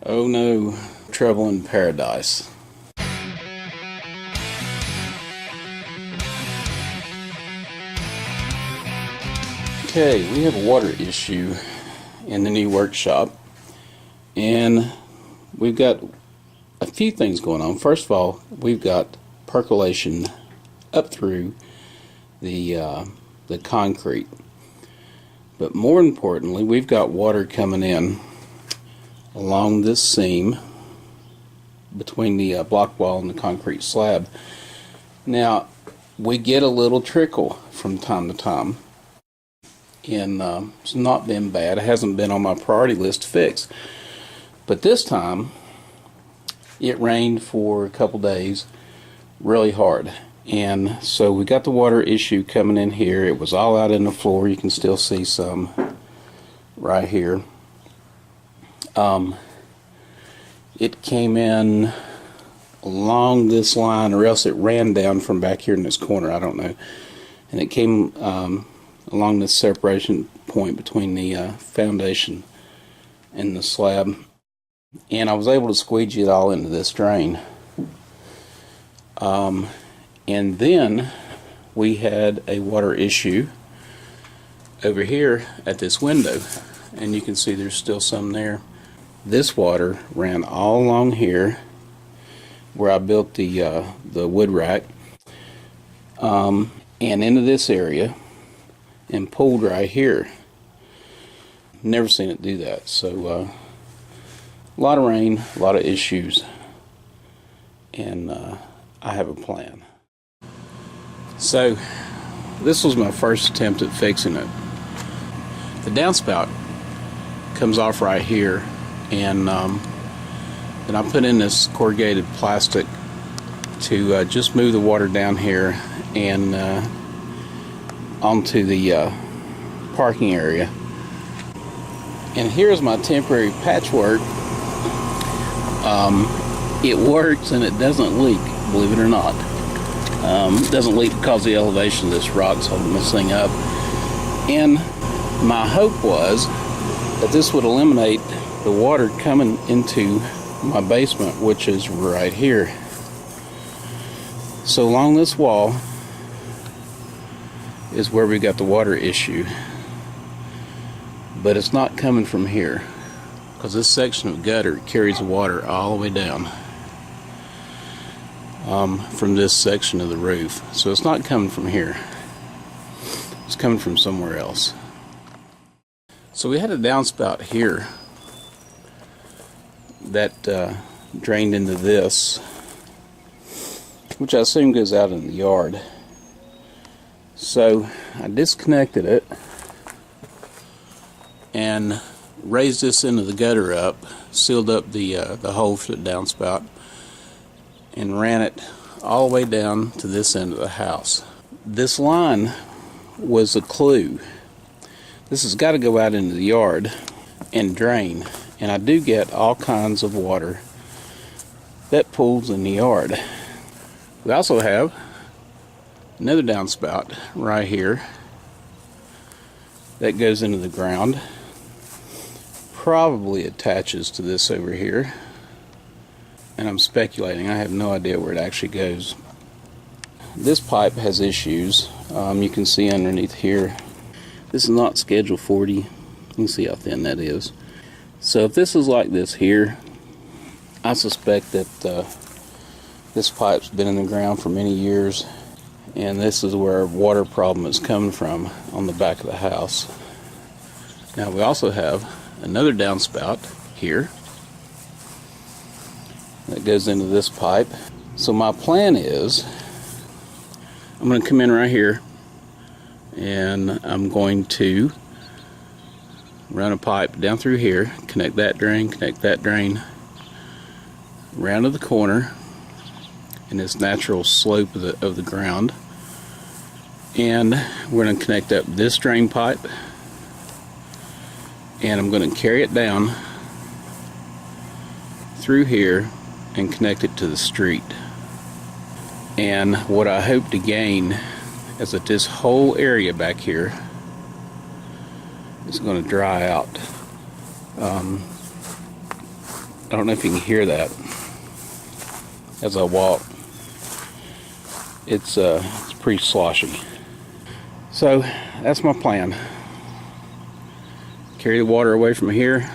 Oh no, trouble in paradise. Okay, we have a water issue in the new workshop, and we've got a few things going on. First of all, we've got percolation up through the concrete, but more importantly, we've got water coming in along this seam between the block wall and the concrete slab. Now, we get a little trickle from time to time, and it's not been bad. It hasn't been on my priority list to fix. But this time, it rained for a couple days really hard. And so we got the water issue coming in here. It was all out in the floor. You can still see some right here. It came in along this line, or else it ran down from back here in this corner, I don't know. And it came along this separation point between the foundation and the slab. And I was able to squeegee it all into this drain. And then we had a water issue over here at this window. And you can see there's still some there. This water ran all along here where I built the wood rack, and into this area, and pooled right here. Never seen it do that. So a lot of rain, a lot of issues, and I have a plan. So this was my first attempt at fixing it. The downspout comes off right here, and then I put in this corrugated plastic to just move the water down here and onto the parking area. And here's my temporary patchwork. It works and it doesn't leak, believe it or not. It doesn't leak because of the elevation of this rock's holding this thing up. And my hope was that this would eliminate the water coming into my basement, which is right here. So along this wall is where we got the water issue, but it's not coming from here because this section of gutter carries the water all the way down from this section of the roof. So it's not coming from here, it's coming from somewhere else. So we had a downspout here that drained into this, which I assume goes out in the yard. So I disconnected it and raised this into the gutter up, sealed up the hole for the downspout, and ran it all the way down to this end of the house. This line was a clue. This has got to go out into the yard and drain. And I do get all kinds of water that pools in the yard. We also have another downspout right here that goes into the ground. Probably attaches to this over here. And I'm speculating. I have no idea where it actually goes. This pipe has issues. You can see underneath here. This is not Schedule 40. You can see how thin that is. So if this is like this here, I suspect that this pipe's been in the ground for many years, and this is where a water problem is coming from on the back of the house. Now we also have another downspout here that goes into this pipe. So my plan is I'm going to come in right here, and I'm going to run a pipe down through here, connect that drain, around to the corner in this natural slope of the ground, and we're going to connect up this drain pipe, and I'm going to carry it down through here and connect it to the street. And what I hope to gain is that this whole area back here is going to dry out. I don't know if you can hear that as I walk. It's pretty sloshy. So that's my plan. Carry the water away from here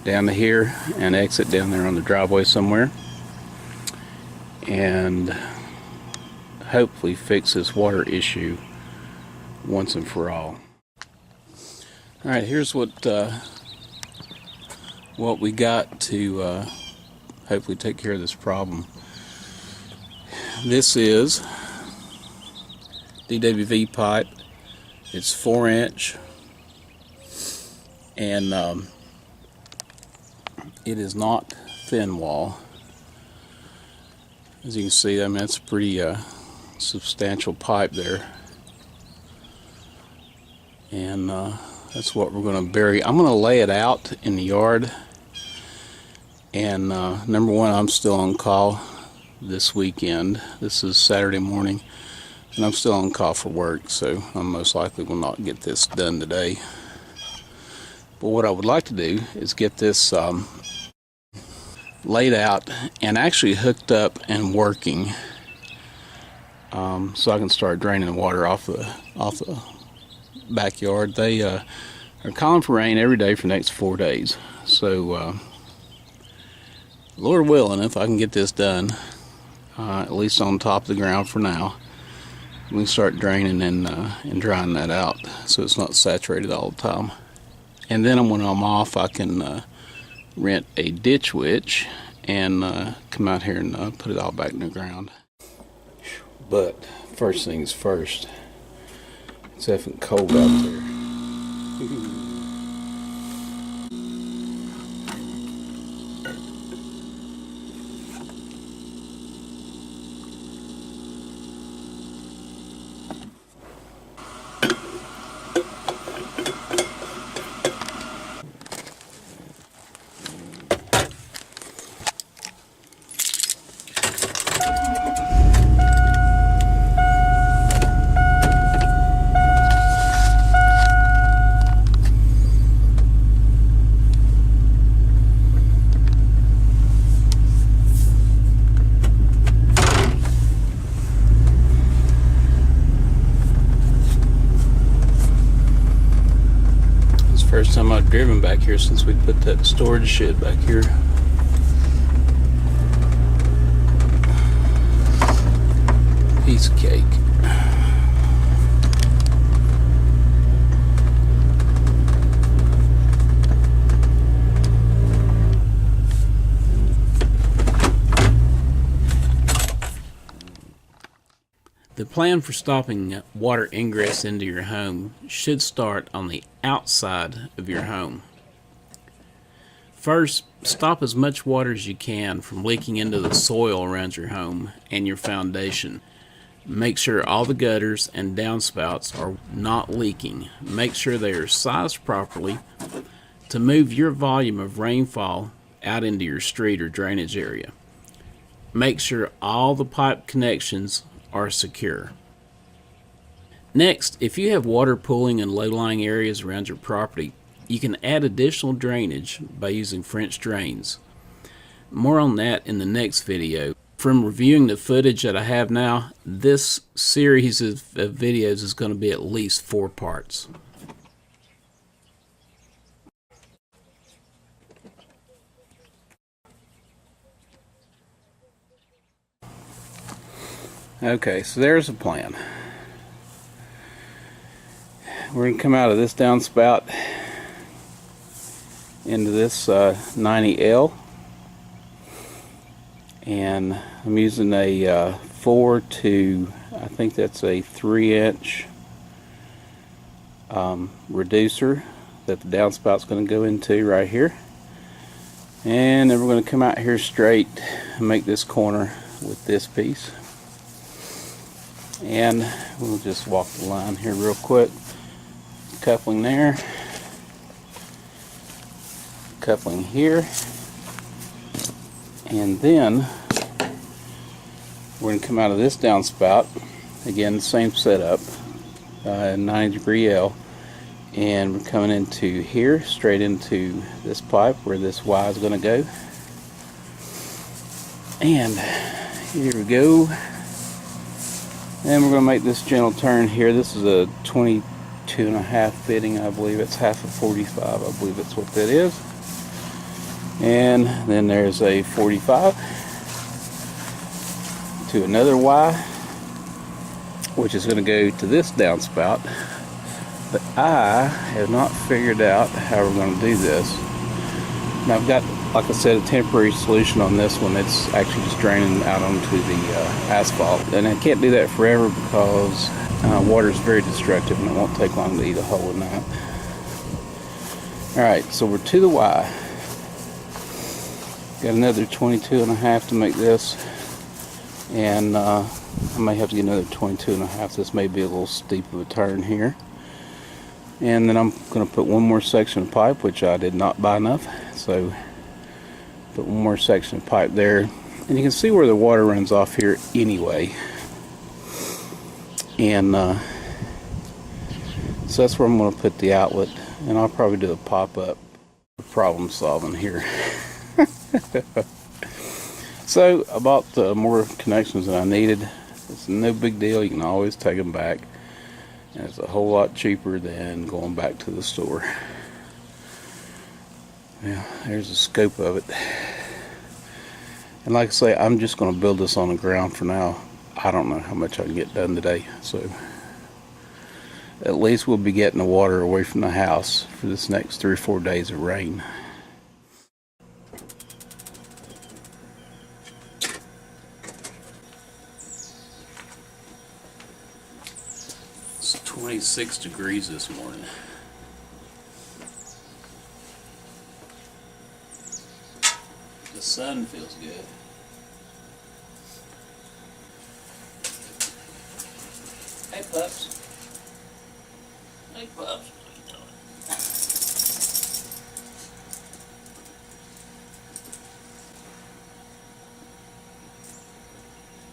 down to here and exit down there on the driveway somewhere, and hopefully fix this water issue once and for all. Alright, here's what we got to hopefully take care of this problem. This is DWV pipe. It's 4-inch, and it is not thin wall. As you can see, I mean, that's a pretty substantial pipe there, and that's what we're going to bury. I'm going to lay it out in the yard, and number one, I'm still on call this weekend. This is Saturday morning, and I'm still on call for work, so I most likely will not get this done today. But what I would like to do is get this laid out and actually hooked up and working, so I can start draining the water off the backyard. They are calling for rain every day for the next 4 days. So Lord willing, if I can get this done, at least on top of the ground for now, we can start draining and drying that out so it's not saturated all the time. And then when I'm off, I can rent a ditch witch and come out here and put it all back in the ground. But first things first, it's effing cold out there. First time I've driven back here since we put that storage shed back here. Piece of cake. The plan for stopping water ingress into your home should start on the outside of your home. First, stop as much water as you can from leaking into the soil around your home and your foundation. Make sure all the gutters and downspouts are not leaking. Make sure they are sized properly to move your volume of rainfall out into your street or drainage area. Make sure all the pipe connections are secure. Next, if you have water pooling in low-lying areas around your property, you can add additional drainage by using French drains. More on that in the next video. From reviewing the footage that I have now, this series of videos is going to be at least 4 parts. Okay, so there's a plan. We're going to come out of this downspout into this 90L, and I'm using a 4 to, I think that's a 3-inch reducer that the downspouts going to go into right here, and then we're going to come out here straight and make this corner with this piece. And we'll just walk the line here real quick. Coupling there, coupling here, and then we're going to come out of this downspout again, same setup, 90 degree L, And we're coming into here, straight into this pipe where this Y is going to go. And here we go. And we're going to make this gentle turn here. This is a 22.5 fitting, I believe. It's half of 45, I believe that's what that is. And then there's a 45 to another Y, which is going to go to this downspout. But I have not figured out how we're going to do this. And I've got, like I said, a temporary solution on this one. It's actually just draining out onto the asphalt. And I can't do that forever because water is very destructive and it won't take long to eat a hole in that. Alright, so we're to the Y. Got another 22.5 to make this. And I may have to get another 22.5. This may be a little steep of a turn here. And then I'm going to put one more section of pipe, which I did not buy enough. So put one more section of pipe there. And you can see where the water runs off here anyway. And so that's where I'm going to put the outlet. And I'll probably do a pop-up problem solving here. So I bought more connections than I needed. It's no big deal. You can always take them back. And it's a whole lot cheaper than going back to the store. Yeah, there's the scope of it. And like I say, I'm just going to build this on the ground for now. I don't know how much I can get done today. So at least we'll be getting the water away from the house for this next 3 or 4 days of rain. It's 26 degrees this morning. The sun feels good. Hey pups. Hey pups. What are you doing?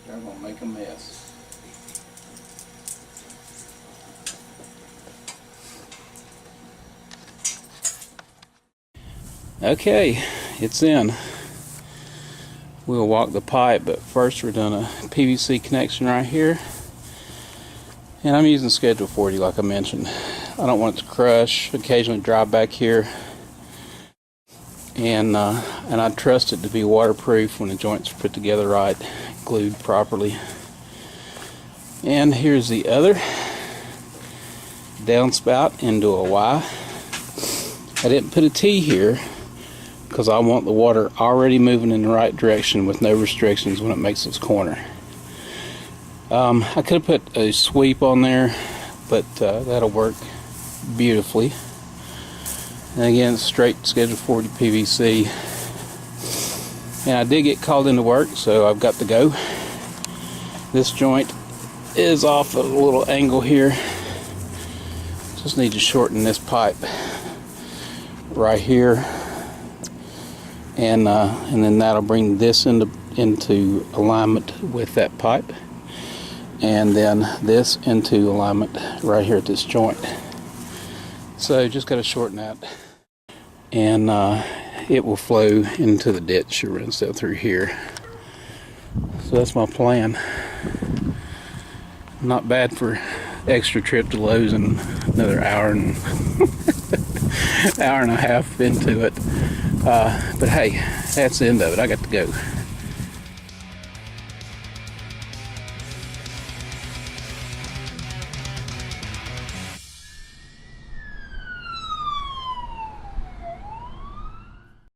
They're gonna make a mess. Okay, it's in. We'll walk the pipe, but first we're doing a PVC connection right here. And I'm using Schedule 40 like I mentioned. I don't want it to crush, occasionally dry back here. And I trust it to be waterproof when the joints are put together right, glued properly. And here's the other downspout into a Y. I didn't put a T here because I want the water already moving in the right direction with no restrictions when it makes its corner. I could have put a sweep on there, but that'll work beautifully. And again, straight Schedule 40 PVC. And I did get called into work, so I've got to go. This joint is off at a little angle here. Just need to shorten this pipe right here. And then that'll bring this into alignment with that pipe, and then this into alignment right here at this joint. So just got to shorten that, and it will flow into the ditch that runs down through here. So that's my plan. Not bad for extra trip to Lowe's and another hour and hour and a half into it. But hey, that's the end of it. I got to go.